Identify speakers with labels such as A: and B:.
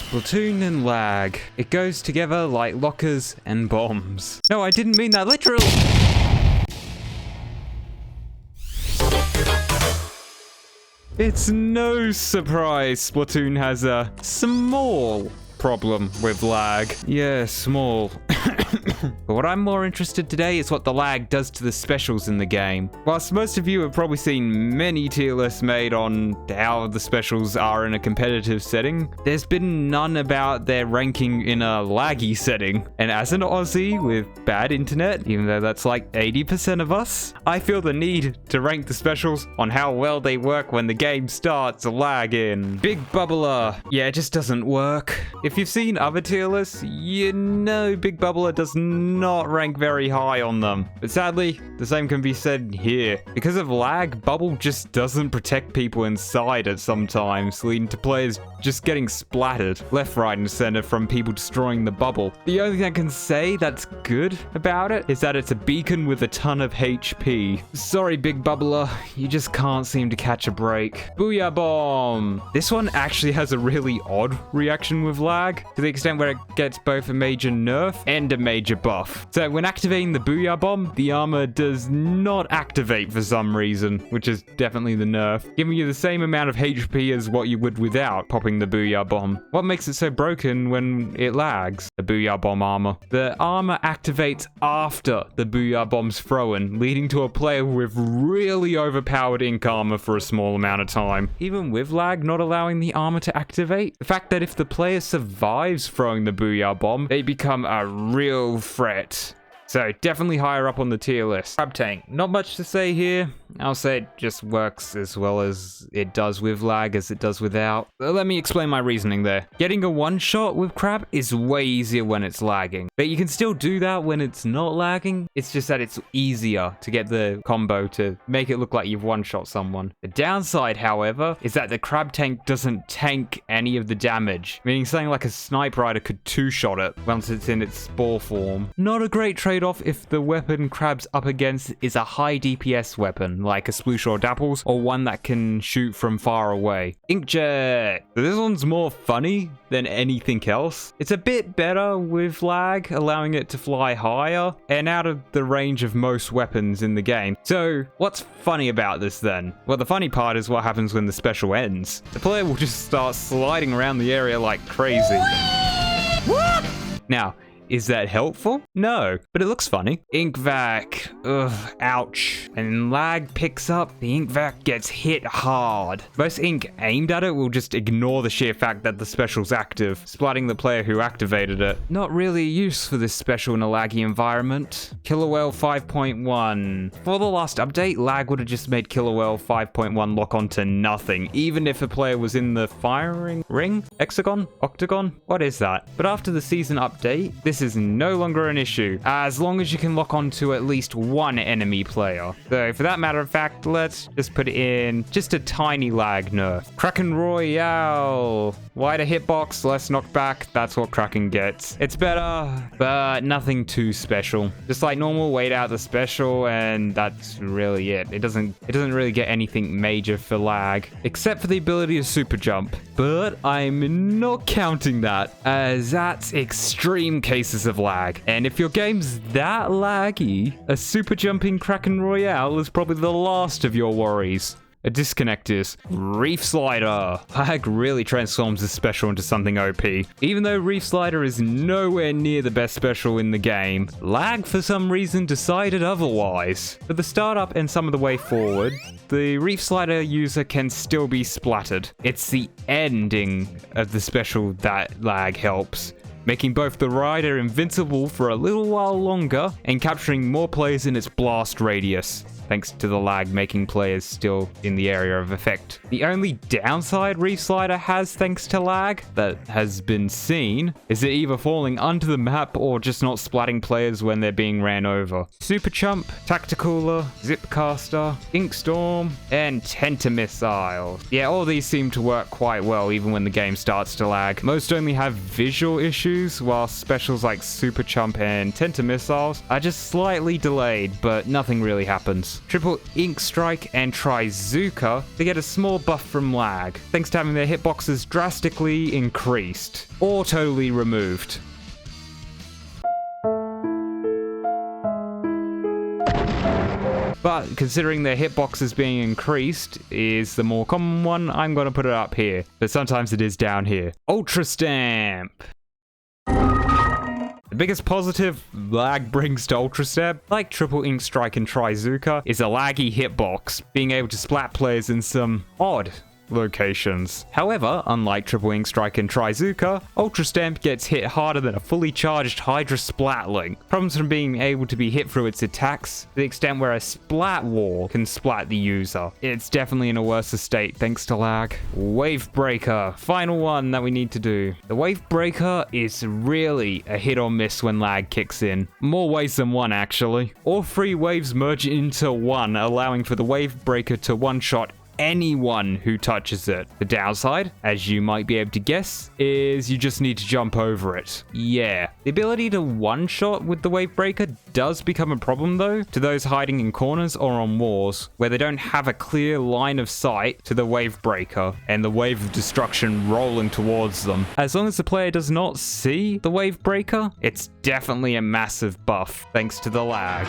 A: Splatoon and lag. It goes together like lockers and bombs. No, I didn't mean that literally. It's no surprise Splatoon has a small problem with lag. Yeah, small. But what I'm more interested today is what the lag does to the specials in the game. Whilst most of you have probably seen many tier lists made on how the specials are in a competitive setting, there's been none about their ranking in a laggy setting. And as an Aussie with bad internet, even though that's like 80% of us, I feel the need to rank the specials on how well they work when the game starts lagging. Big Bubbler. Yeah, it just doesn't work. If you've seen other tier lists, you know Big Bubbler does not rank very high on them. But sadly, the same can be said here. Because of lag, Bubble just doesn't protect people inside it sometimes, leading to players just getting splattered left, right, and center from people destroying the bubble. The only thing I can say that's good about it is that it's a beacon with a ton of HP. Sorry, Big Bubbler, you just can't seem to catch a break. Booyah Bomb! This one actually has a really odd reaction with lag, to the extent where it gets both a major nerf and a major buff. So when activating the Booyah Bomb, the armor does not activate for some reason, which is definitely the nerf, giving you the same amount of HP as what you would without popping the Booyah Bomb. What makes it so broken when it lags? The Booyah Bomb armor. The armor activates after the Booyah Bomb's thrown, leading to a player with really overpowered ink armor for a small amount of time. Even with lag not allowing the armor to activate, the fact that if the player survives throwing the Booyah Bomb, they become a real threat. So definitely higher up on the tier list. Crab Tank. Not much to say here. I'll say it just works as well as it does with lag as it does without. Let me explain my reasoning there. Getting a one-shot with Crab is way easier when it's lagging. But you can still do that when it's not lagging. It's just that it's easier to get the combo to make it look like you've one-shot someone. The downside, however, is that the Crab Tank doesn't tank any of the damage. Meaning something like a Snipe Rider could two-shot it once it's in its spore form. Not a great trade-off if the weapon Crab's up against is a high DPS weapon, like a Sploosh or Dapples, or one that can shoot from far away. Inkjet! So this one's more funny than anything else. It's a bit better with lag, allowing it to fly higher, and out of the range of most weapons in the game. So, what's funny about this then? Well, the funny part is what happens when the special ends. The player will just start sliding around the area like crazy. What? Now, is that helpful? No, but it looks funny. Ink vac. Ugh, ouch. And lag picks up, the ink vac gets hit hard. Most ink aimed at it will just ignore the sheer fact that the special's active, splatting the player who activated it. Not really a use for this special in a laggy environment. Killer Whale 5.1. For the last update, lag would have just made Killer Whale 5.1 lock onto nothing, even if a player was in the firing ring? Hexagon? Octagon? What is that? But after the season update, this is no longer an issue, as long as you can lock onto at least one enemy player. So for that matter of fact, let's just put in just a tiny lag nerf. Kraken Royale. Wider hitbox, less knockback, that's what Kraken gets. It's better, but nothing too special. Just like normal, wait out the special, and that's really it. It doesn't really get anything major for lag, except for the ability to super jump. But I'm not counting that, as that's extreme cases of lag. And if your game's that laggy, a super jumping Kraken Royale is probably the last of your worries. A disconnect is Reef Slider. Lag really transforms this special into something OP. Even though Reef Slider is nowhere near the best special in the game, lag for some reason decided otherwise. For the startup and some of the way forward, the Reef Slider user can still be splattered. It's the ending of the special that lag helps, making both the rider invincible for a little while longer and capturing more players in its blast radius, thanks to the lag making players still in the area of effect. The only downside Reef Slider has thanks to lag that has been seen is it either falling onto the map or just not splatting players when they're being ran over. Super Chump, Tacticooler, Zipcaster, Ink Storm, and Tentamissile. Yeah, all these seem to work quite well even when the game starts to lag. Most only have visual issues, while specials like Super Chump and Tentamissiles are just slightly delayed, but nothing really happens. Triple Ink Strike and Trizooka, they get a small buff from lag, thanks to having their hitboxes drastically increased, or totally removed. But considering their hitboxes being increased is the more common one, I'm going to put it up here, but sometimes it is down here. Ultra Stamp! The biggest positive lag brings to Ultra Stamp, like Triple Ink Strike and Trizooka, is a laggy hitbox, being able to splat players in some odd locations. However, unlike Triple Ink Strike and Trizooka, Ultra Stamp gets hit harder than a fully charged Hydra Splatling. Problems from being able to be hit through its attacks, to the extent where a Splat Wall can splat the user. It's definitely in a worse state thanks to lag. Wave Breaker, final one that we need to do. The Wave Breaker is really a hit or miss when lag kicks in. More ways than one actually. All three waves merge into one, allowing for the Wave Breaker to one-shot anyone who touches it. The downside, as you might be able to guess, is you just need to jump over it. Yeah. The ability to one-shot with the Wave Breaker does become a problem though, to those hiding in corners or on walls, where they don't have a clear line of sight to the Wave Breaker, and the wave of destruction rolling towards them. As long as the player does not see the Wave Breaker, it's definitely a massive buff, thanks to the lag.